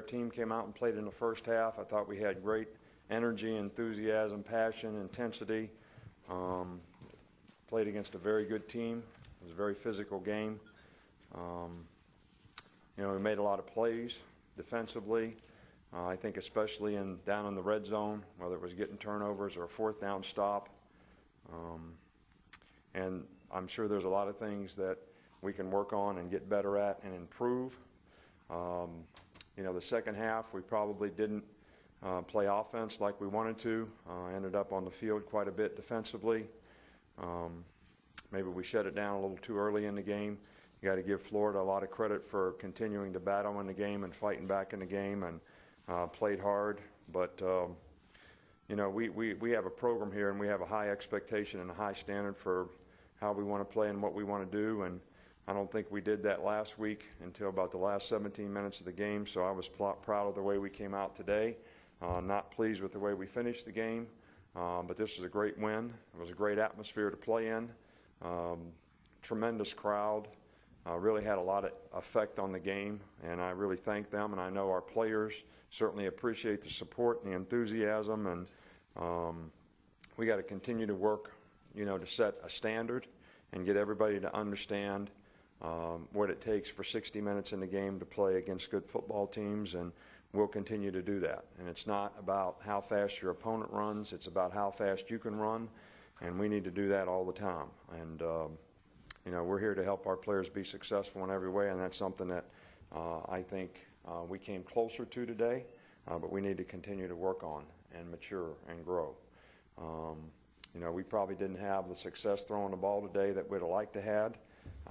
our team came out and played in the first half. I thought we had great energy, enthusiasm, passion, intensity. Played against a very good team. It was a very physical game. We made a lot of plays defensively. I think especially down in the red zone, whether it was getting turnovers or a fourth down stop. And I'm sure there's a lot of things that we can work on and get better at and improve. The second half, we probably didn't play offense like we wanted to. Ended up on the field quite a bit defensively. Maybe we shut it down a little too early in the game. You got to give Florida a lot of credit for continuing to battle in the game and fighting back in the game, and played hard. But we have a program here, and we have a high expectation and a high standard for how we want to play and what we want to do. And I don't think we did that last week until about the last 17 minutes of the game. So I was proud of the way we came out today. Not pleased with the way we finished the game, but this was a great win. It was a great atmosphere to play in. Tremendous crowd. Really had a lot of effect on the game, and I really thank them. And I know our players certainly appreciate the support and the enthusiasm. And we got to continue to work, to set a standard and get everybody to understand what it takes for 60 minutes in the game to play against good football teams. And we'll continue to do that. And it's not about how fast your opponent runs. It's about how fast you can run. And we need to do that all the time. And we're here to help our players be successful in every way, and that's something that I think we came closer to today, but we need to continue to work on and mature and grow. We probably didn't have the success throwing the ball today that we'd have liked to had.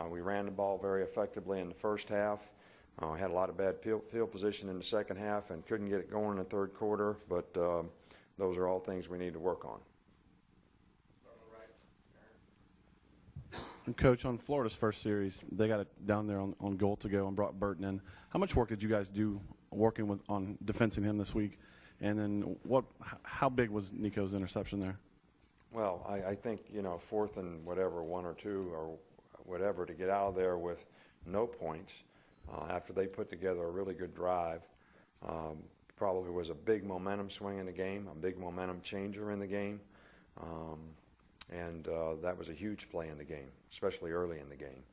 We ran the ball very effectively in the first half. Had a lot of bad field position in the second half and couldn't get it going in the third quarter, but those are all things we need to work on. And Coach, on Florida's first series, they got it down there on goal to go and brought Burton in. How much work did you guys do working on defensing him this week? And then how big was Nico's interception there? Well, I think, fourth and whatever, 1 or 2 or whatever, to get out of there with no points after they put together a really good drive probably was a big momentum swing in the game, a big momentum changer in the game. And that was a huge play in the game, especially early in the game.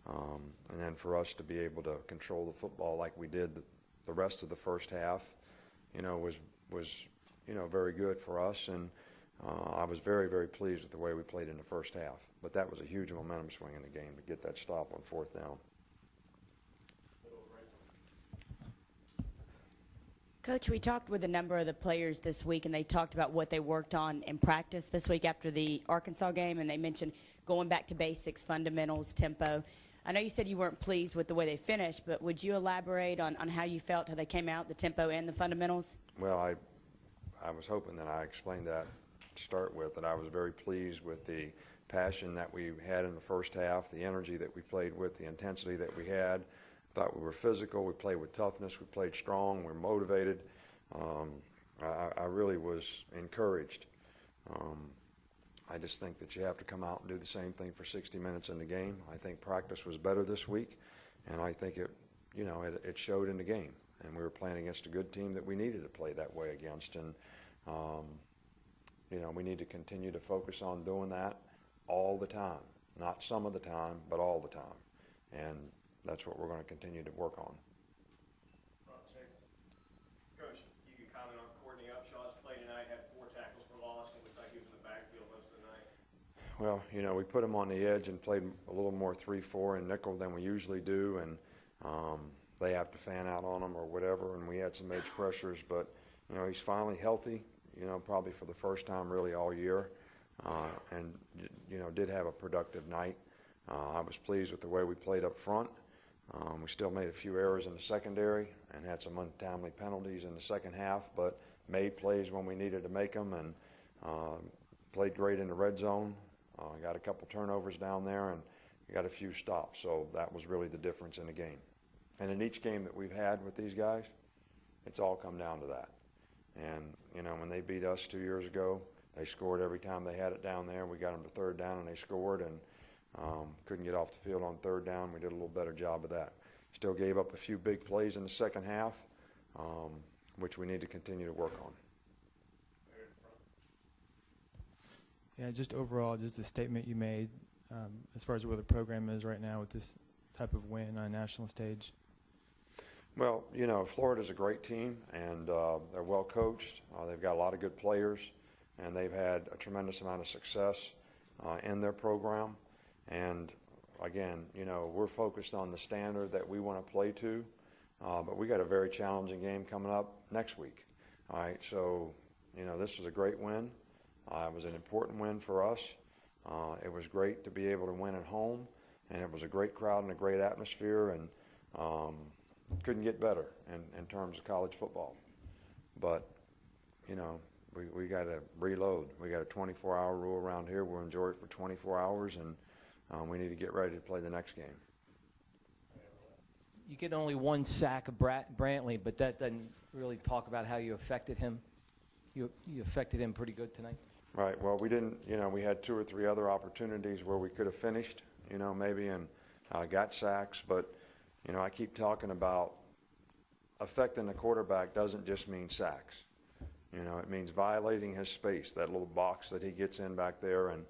And then for us to be able to control the football like we did the rest of the first half, was very good for us. And I was very, very pleased with the way we played in the first half. But that was a huge momentum swing in the game to get that stop on fourth down. Coach, we talked with a number of the players this week, and they talked about what they worked on in practice this week after the Arkansas game, and they mentioned going back to basics, fundamentals, tempo. I know you said you weren't pleased with the way they finished, but would you elaborate on how you felt, how they came out, the tempo and the fundamentals? Well, I was hoping that I explained that to start with, that I was very pleased with the passion that we had in the first half, the energy that we played with, the intensity that we had. Thought we were physical, we played with toughness, we played strong, we were motivated. I really was encouraged. I just think that you have to come out and do the same thing for 60 minutes in the game. I think practice was better this week, and I think it showed in the game. And we were playing against a good team that we needed to play that way against. And we need to continue to focus on doing that all the time, not some of the time, but all the time. And that's what we're going to continue to work on. Coach, you can comment on Courtney Upshaw's play tonight. Had 4 tackles for loss, and looked like he was in the backfield most of the night. Well, we put him on the edge and played a little more 3-4 and nickel than we usually do, and they have to fan out on him or whatever, and we had some edge pressures, but he's finally healthy, probably for the first time really all year, and did have a productive night. I was pleased with the way we played up front. We still made a few errors in the secondary and had some untimely penalties in the second half, but made plays when we needed to make them, and played great in the red zone. Got a couple turnovers down there and got a few stops, so that was really the difference in the game. And in each game that we've had with these guys, it's all come down to that. And, when they beat us 2 years ago, they scored every time they had it down there. We got them to third down and they scored, and couldn't get off the field on third down. We did a little better job of that. Still gave up a few big plays in the second half, which we need to continue to work on. Yeah, just overall, just the statement you made as far as where the program is right now with this type of win on a national stage. Well, you know, Florida's a great team, and they're well coached. They've got a lot of good players, and they've had a tremendous amount of success in their program. And again, you know, we're focused on the standard that we want to play to, but we got a very challenging game coming up next week. All right, so, you know, this was a great win. It was an important win for us. It was great to be able to win at home, and it was a great crowd and a great atmosphere, and couldn't get better in terms of college football. But, you know, we got to reload. We got a 24-hour rule around here. We'll enjoy it for 24 hours, and we need to get ready to play the next game. You get only one sack of Brantley, but that doesn't really talk about how you affected him. You affected him pretty good tonight. Right. Well, we didn't, you know, we had 2 or 3 other opportunities where we could have finished, you know, maybe, and got sacks. But, you know, I keep talking about affecting the quarterback doesn't just mean sacks. You know, it means violating his space, that little box that he gets in back there, and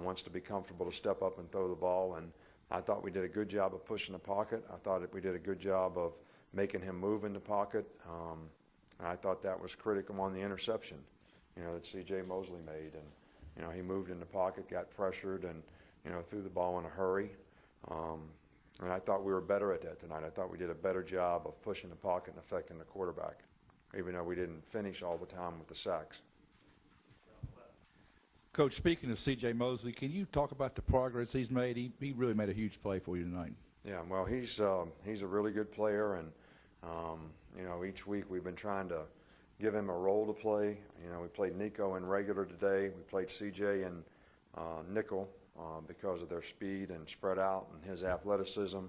wants to be comfortable to step up and throw the ball. And I thought we did a good job of pushing the pocket. I thought that we did a good job of making him move in the pocket. And I thought that was critical on the interception, you know, that C.J. Mosley made. And, you know, he moved in the pocket, got pressured, and, you know, threw the ball in a hurry. And I thought we were better at that tonight. I thought we did a better job of pushing the pocket and affecting the quarterback, even though we didn't finish all the time with the sacks. Coach, speaking of C.J. Mosley, can you talk about the progress he's made? He really made a huge play for you tonight. Yeah, well, he's a really good player, and you know, each week we've been trying to give him a role to play. You know, we played Nico in regular today. We played C.J. in nickel because of their speed and spread out and his athleticism,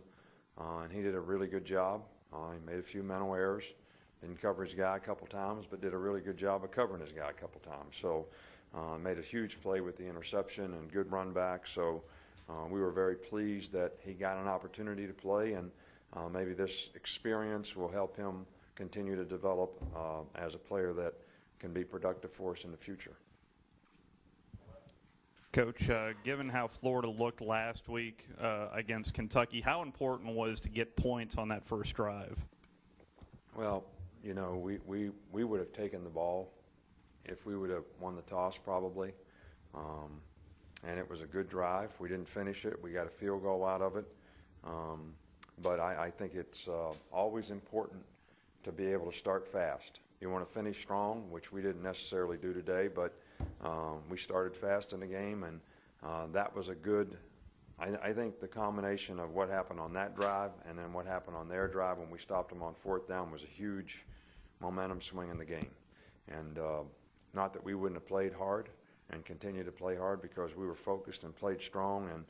and he did a really good job. He made a few mental errors, didn't cover his guy a couple times, but did a really good job of covering his guy a couple times. So made a huge play with the interception and good run back. So we were very pleased that he got an opportunity to play, and maybe this experience will help him continue to develop as a player that can be productive for us in the future. Coach, given how Florida looked last week against Kentucky, how important was to get points on that first drive? Well, you know, we would have taken the ball if we would have won the toss probably. And it was a good drive. We didn't finish it. We got a field goal out of it. But I think it's always important to be able to start fast. You want to finish strong, which we didn't necessarily do today, but we started fast in the game, and that was a good – I think the combination of what happened on that drive and then what happened on their drive when we stopped them on 4th down was a huge momentum swing in the game. And not that we wouldn't have played hard and continue to play hard, because we were focused and played strong, and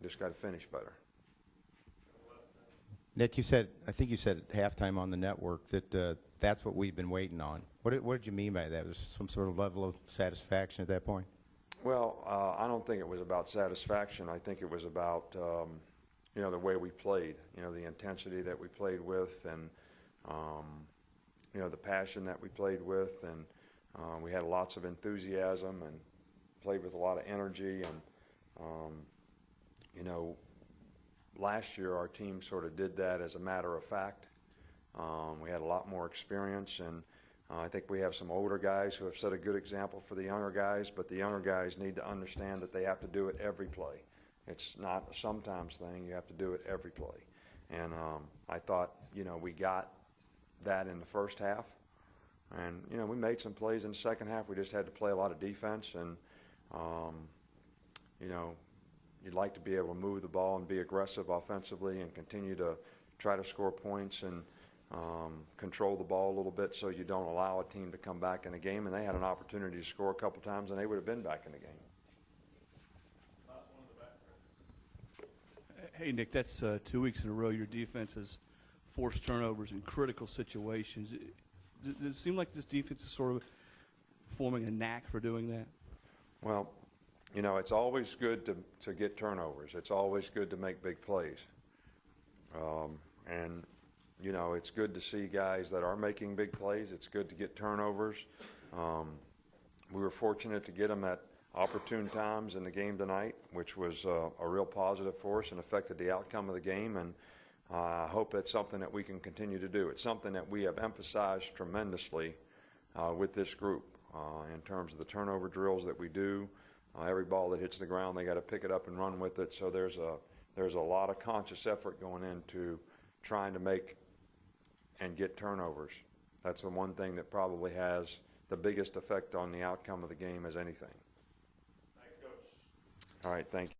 just got to finish better. Nick, I think you said at halftime on the network that that's what we've been waiting on. What did you mean by that? Was some sort of level of satisfaction at that point? Well, I don't think it was about satisfaction. I think it was about, you know, the way we played, you know, the intensity that we played with, and, you know, the passion that we played with, and we had lots of enthusiasm and played with a lot of energy. And, you know, last year our team sort of did that as a matter of fact. We had a lot more experience, and I think we have some older guys who have set a good example for the younger guys, but the younger guys need to understand that they have to do it every play. It's not a sometimes thing. You have to do it every play. And I thought, you know, we got that in the first half. And, you know, we made some plays in the second half. We just had to play a lot of defense, and, you know, you'd like to be able to move the ball and be aggressive offensively and continue to try to score points and control the ball a little bit so you don't allow a team to come back in a game. And they had an opportunity to score a couple times, and they would have been back in the game. Hey, Nick, that's 2 weeks in a row your defense has forced turnovers in critical situations. Does it seem like this defense is sort of forming a knack for doing that? Well, you know, it's always good to get turnovers. It's always good to make big plays. And, you know, it's good to see guys that are making big plays. It's good to get turnovers. We were fortunate to get them at opportune times in the game tonight, which was a real positive for us and affected the outcome of the game. And I hope that's something that we can continue to do. It's something that we have emphasized tremendously with this group in terms of the turnover drills that we do. Every ball that hits the ground, they got to pick it up and run with it. So there's a lot of conscious effort going into trying to make and get turnovers. That's the one thing that probably has the biggest effect on the outcome of the game as anything. Thanks, Coach. All right, thank you.